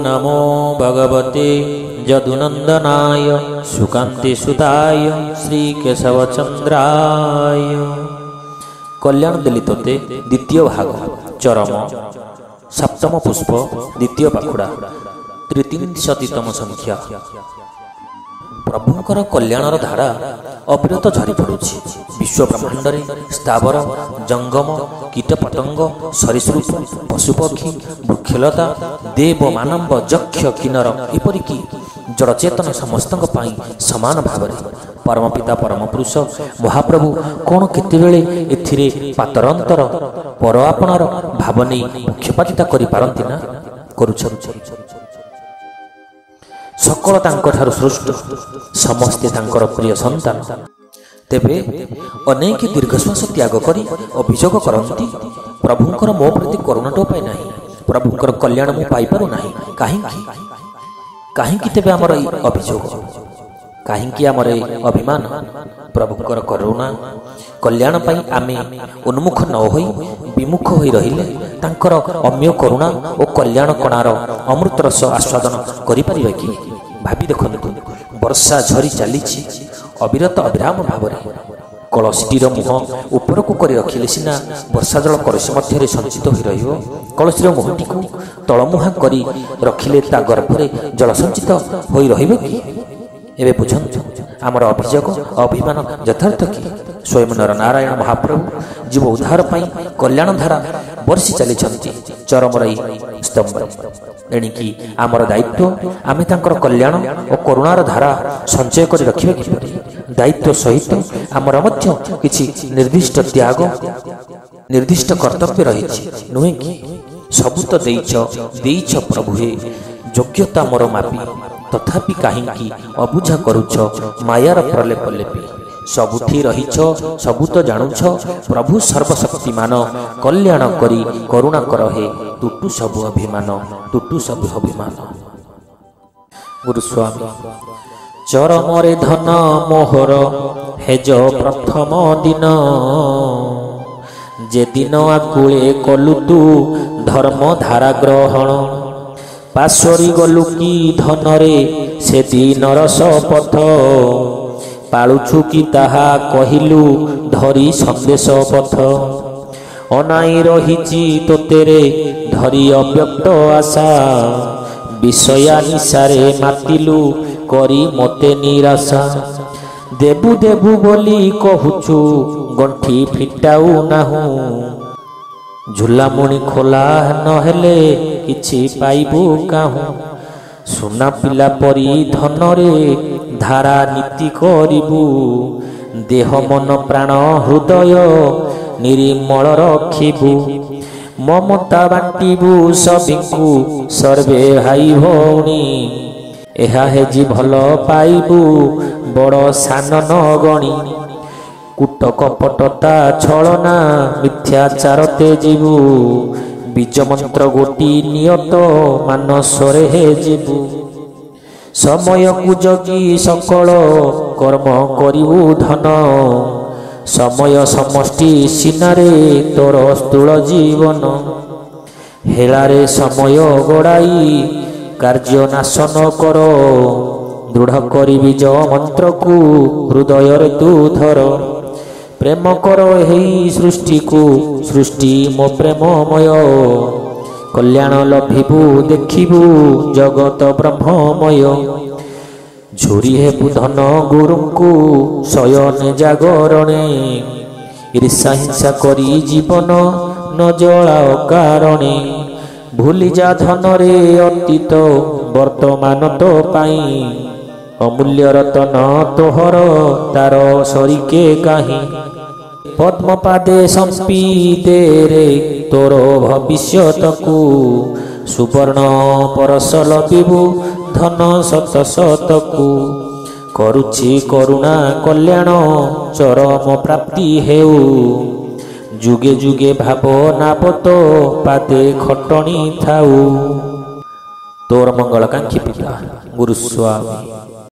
नमो भगवते यदुनंदनाय सुकांति सुताय श्रीकेशवचंद्राय। कल्याण देली तोते द्वितीय भाग चरम सप्तम पुष्प द्वितीय पाखुड़ा 33तम संख्या। प्रभुंकर कल्याणर धारा अविरत झरी पड़ुछि। विश्व ब्रह्मांड स्थावर जंगम कीटपतंग सरीसृप पशुपक्षी वृक्षलता देव मानव यक्ष किन्नर एपरिकी जड़चेतन समस्त समान भाव परम पिता परम पुरुष महाप्रभु कौन केतेबेले एथिरे पातरंतर पर आपणार भाव नहीं पक्षपातिता करि पारंती ना करुछन्। सकल तांकठारु सृष्ट समस्ते तांकर प्रिय संतान। तेबे अनेक दीर्घश्वास त्याग करी अभियोग करती प्रभुंकर मो प्रति करुणाटो पाई नाही, प्रभुंकर कल्याण मु पाई पारु नाही। काहेकि तेबे हमर अभियोग, काहेकि हमर अभिमान? प्रभुंकर करुणा कल्याण पाई आमे उन्मुख न होई विमुख होई रहिले तांकर अम्य करुणा और कल्याण कणार अमृत रस आस्वादन करि परिबे कि? भाबी देखंतु, वर्षा झरी चलीछि अविरत अविराम भावरे। कलसीटीर मुह उपरकू कर रखिले सिना वर्षा जल कलसी मध्य संचित हो रहियो। कलसीर मुहटी को तलमुहा करी रखिले ता गर्भरे जल संचित हो रहिबो कि? एबे बुझंतु आमर अभियोग अभिमान यथार्थ कि? स्वयं नर नारायण महाप्रभु जीव उद्धार पाई कल्याण धारा वर्षी चली चरमरई स्तंभ। एणिकी आमर दायित्व आमे तांकर कल्याण और करुणार धारा संचय कर रखिबे कि? दायित्व सहित आमर मध्य किछि निर्दिष्ट त्याग निर्दिष्ट कर्तव्य रहिछि नुहे कि? सबु तो देइछ प्रभुहे योग्यता मोर मापी, तथापि काहेकि अबुझा करुछ मायार प्रलेप लेपी। सबुठी रहिछ सबु तो जानुछ प्रभु सर्वशक्तिमान कल्याण करी करुणा करहे टुटु सबु अभिमान टुटु सबु अभिमान। गुरुस्वामी चरमरे धन मोहर हेज प्रथम दिन, जे दिन आकुले कलु तू धर्म धारा ग्रहण। पाशरी गलु कि धनरे से दिनर शपथ, पालुछु कि ताहा कहिलु धरी संदेश पथ। अनाई रहिछि तोतेरे धरी अव्यक्त आशा, विषया निशारे मातिलु करी मते निराशा। देबु देबु बोली कहुछु गंठी फिटाऊ नाहु, झुलामुणी खोला नहेले किछि पाइबु काहू। सुना पिला परी धनरे धारा नीति करिबु, देह मन प्राण हृदय निर्मल रखिबु। ममता बांटिबु सबिंकु सर्वे भाई भौणी, एहा हेजी भल पाइबु बड़ सान न गणी। कूट कपटता छलना मिथ्याचार तेजिबु, बीज मंत्र गोटी नियत मानसरे हे जीवु। समय को जगी सकल कर्म करिबु धन, समय समष्टि सिनारे तोर स्थूल जीवन। हेलारे समय गड़ाई कार्य नाशन कर, दृढ़ करी बीज मंत्र को हृदय तू धर। प्रेम कर हे सृष्टि को सृष्टि मो प्रेममय, कल्याण लभिबु देखिबु जगत ब्रह्ममय। झुरी हेबु धन गुरुंकु शयन जागरणे, ईर्षा हिंसा करी जीवन न जलाओ कारणे। भूली जा धनरे अतीत वर्तमान तो पाई, अमूल्य रतन तोहर तार सरीके काहीं। पद्म पादे संपीते रे तोर भविष्यतकु, सुवर्ण परस लभिबु धन शत शतकु। करुछि करुणा कल्याण चरम प्राप्ति हेउ, जुगे जुगे भावना पतो पादे खटणी थाऊ। तोर मंगल कांक्षी पिता गुरुस्वामी।